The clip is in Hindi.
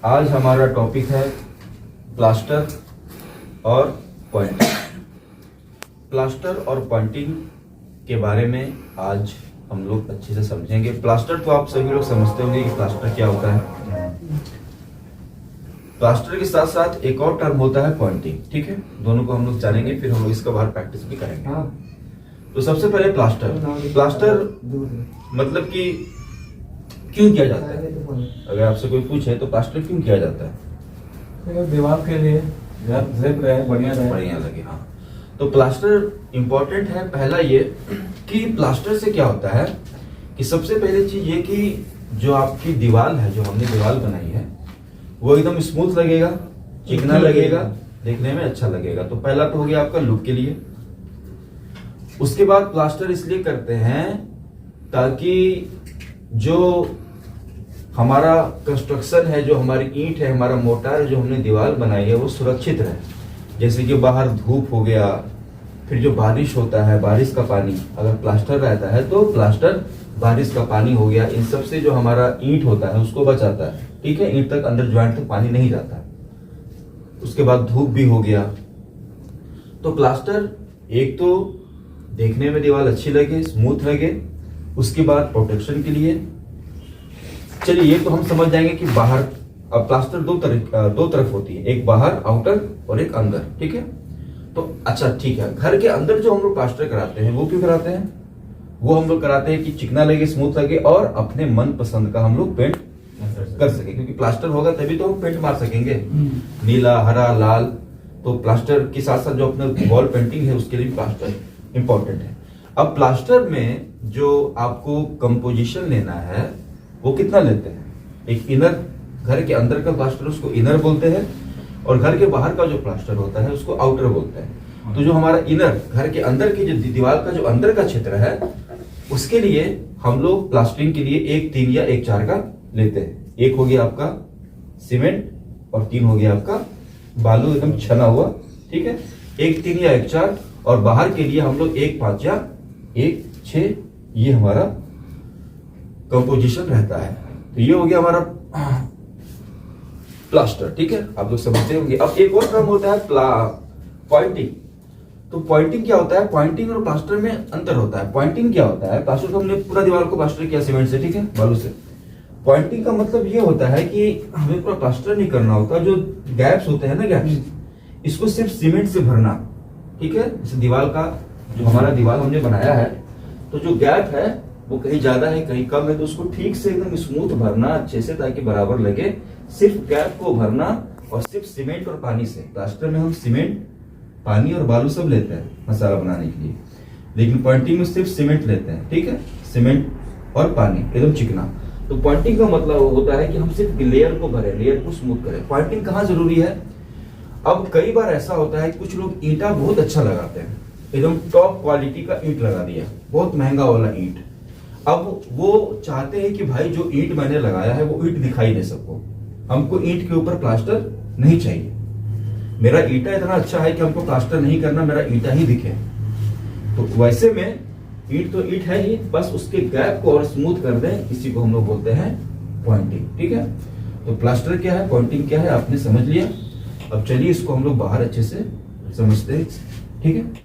आज हमारा टॉपिक है प्लास्टर और पॉइंटिंग। प्लास्टर और पॉइंटिंग के बारे में आज हम लोग अच्छे से समझेंगे। प्लास्टर तो आप सभी लोग समझते होंगे कि प्लास्टर क्या होता है। प्लास्टर के साथ साथ एक और टर्म होता है पॉइंटिंग, ठीक है। दोनों को हम लोग जानेंगे, फिर हम लोग इसका बाहर प्रैक्टिस भी करेंगे। तो सबसे पहले प्लास्टर मतलब कि क्यों किया जाता है। अगर आपसे कोई पूछे तो प्लास्टर क्यों किया जाता है? दीवार के लिए बढ़िया लगे। हाँ, तो प्लास्टर इंपॉर्टेंट है। पहला ये कि प्लास्टर से क्या होता है कि सबसे पहले चीज ये कि जो आपकी दीवार है, जो हमने दीवार बनाई है, वो एकदम स्मूथ लगेगा, चिकना लगेगा, देखने में अच्छा लगेगा। तो पहला तो हो गया आपका लुक के लिए। उसके बाद प्लास्टर इसलिए करते हैं ताकि जो हमारा कंस्ट्रक्शन है, जो हमारी ईंट है, हमारा मोर्टार, जो हमने दीवार बनाई है, वो सुरक्षित रहे। जैसे कि बाहर धूप हो गया, फिर जो बारिश होता है, बारिश का पानी, अगर प्लास्टर रहता है तो प्लास्टर बारिश का पानी हो गया, इन सब से जो हमारा ईंट होता है उसको बचाता है, ठीक है। ईंट तक, अंदर ज्वाइंट तक पानी नहीं जाता। उसके बाद धूप भी हो गया। तो प्लास्टर एक तो देखने में दीवार अच्छी लगे, स्मूथ लगे। उसके बाद प्रोटेक्शन के लिए, चलिए ये तो हम समझ जाएंगे कि बाहर, अब प्लास्टर दो तरफ होती है, एक बाहर आउटर और एक अंदर, ठीक है। तो अच्छा ठीक है, घर के अंदर जो हम लोग प्लास्टर कराते हैं वो क्यों कराते हैं? वो हम लोग कराते हैं कि चिकना लगे, स्मूथ लगे और अपने मन पसंद का हम लोग पेंट कर सके, क्योंकि प्लास्टर होगा तभी तो हम पेंट मार सकेंगे, नीला, हरा, लाल। तो प्लास्टर के साथ साथ जो अपना वॉल पेंटिंग है उसके लिए भी प्लास्टर इंपॉर्टेंट है। अब प्लास्टर में जो आपको कंपोजिशन लेना है वो कितना लेते हैं? एक इनर, घर के अंदर का प्लास्टर उसको इनर बोलते हैं, और घर के बाहर का जो प्लास्टर होता है उसको आउटर बोलते हैं। तो जो हमारा इनर, घर के अंदर की जो दीवार का जो अंदर का क्षेत्र है, उसके लिए हम लोग प्लास्टरिंग के लिए 1, 3 या 1, 4 का लेते हैं। 1 हो गया आपका सीमेंट और 3 हो गया आपका बालू एकदम छना हुआ, ठीक है। 1, 3 या 1, 4, और बाहर के लिए हम लोग 1, 5 या 1, 6, ये हमारा कंपोजिशन रहता है। तो ये हो गया हमारा प्लास्टर, ठीक है। आप लोग समझते होंगे। अब एक और टर्म होता है पॉइंटिंग। तो पॉइंटिंग क्या होता है? पॉइंटिंग और प्लास्टर में अंतर होता है। पॉइंटिंग क्या होता है? प्लास्टर को हमने पूरा दीवार को प्लास्टर किया सीमेंट से, ठीक है, बालू से। पॉइंटिंग का मतलब ये होता है कि हमें पूरा प्लास्टर नहीं करना होता। जो गैप्स होते हैं ना, गैप्स, इसको सिर्फ सीमेंट से भरना, ठीक है। जैसे दीवार का, जो हमारा दीवार हमने बनाया है, तो जो गैप है वो कहीं ज्यादा है कहीं कम है, तो उसको ठीक से एकदम स्मूथ भरना अच्छे से, ताकि बराबर लगे। सिर्फ गैप को भरना, और सिर्फ सीमेंट और पानी से। प्लास्टर में हम सीमेंट, पानी और बालू सब लेते हैं मसाला बनाने के लिए, लेकिन पॉइंटिंग में सिर्फ सीमेंट लेते हैं, ठीक है। सीमेंट और पानी एकदम चिकना। तो पॉइंटिंग का मतलब होता है कि हम सिर्फ लेयर को भरें, लेयर को स्मूथ करें। पॉइंटिंग कहाँ जरूरी है? अब कई बार ऐसा होता है कुछ लोग ईंटा बहुत अच्छा लगाते हैं, एकदम टॉप क्वालिटी का ईंट लगा दिया, बहुत महंगा वाला ईंट। अब वो चाहते हैं कि भाई जो ईंट मैंने लगाया है वो ईंट दिखाई दे सबको, हमको ईंट के ऊपर प्लास्टर नहीं चाहिए। मेरा ईंटा इतना अच्छा है कि हमको प्लास्टर नहीं करना, मेरा ईंटा ही दिखे। तो वैसे में ईंट तो ईंट है ही, बस उसके गैप को और स्मूथ कर दें, इसी को हम लोग बोलते हैं पॉइंटिंग, ठीक है। तो प्लास्टर क्या है, पॉइंटिंग क्या है, आपने समझ लिया। अब चलिए इसको हम लोग बाहर अच्छे से समझते हैं, ठीक है।